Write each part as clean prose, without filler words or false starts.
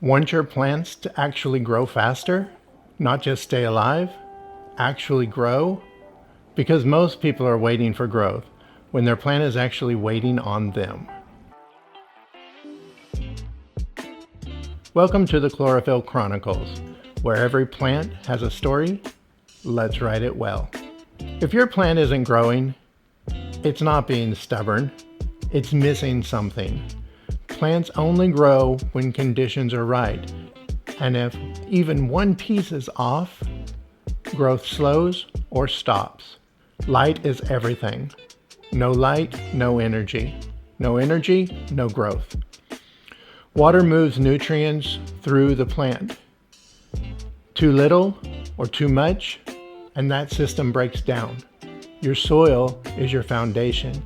Want your plants to actually grow faster? Not just stay alive? Actually grow? Because most people are waiting for growth when their plant is actually waiting on them. Welcome to the Chlorophyll Chronicles, where every plant has a story. Let's write it well. If your plant isn't growing, it's not being stubborn. It's missing something. Plants only grow when conditions are right, and if even one piece is off, growth slows or stops. Light is everything. No light, no energy. No energy, no growth. Water moves nutrients through the plant. Too little or too much, and that system breaks down. Your soil is your foundation.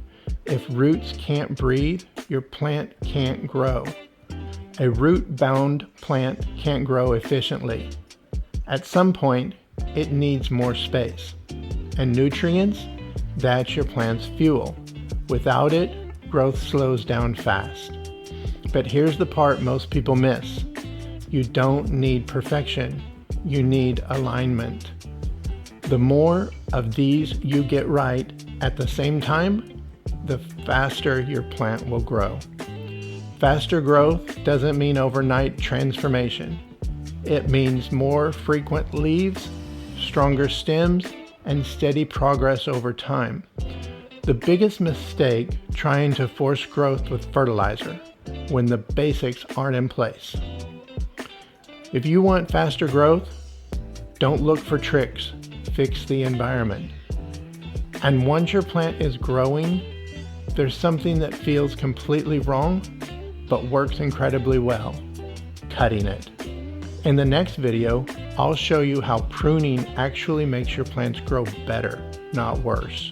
If roots can't breathe, your plant can't grow. A root-bound plant can't grow efficiently. At some point, it needs more space. And nutrients, that's your plant's fuel. Without it, growth slows down fast. But here's the part most people miss. You don't need perfection. You need alignment. The more of these you get right at the same time, the faster your plant will grow. Faster growth doesn't mean overnight transformation. It means more frequent leaves, stronger stems, and steady progress over time. The biggest mistake trying to force growth with fertilizer when the basics aren't in place. If you want faster growth, don't look for tricks. Fix the environment. And once your plant is growing, there's something that feels completely wrong, but works incredibly well. Cutting it. In the next video, I'll show you how pruning actually makes your plants grow better, not worse.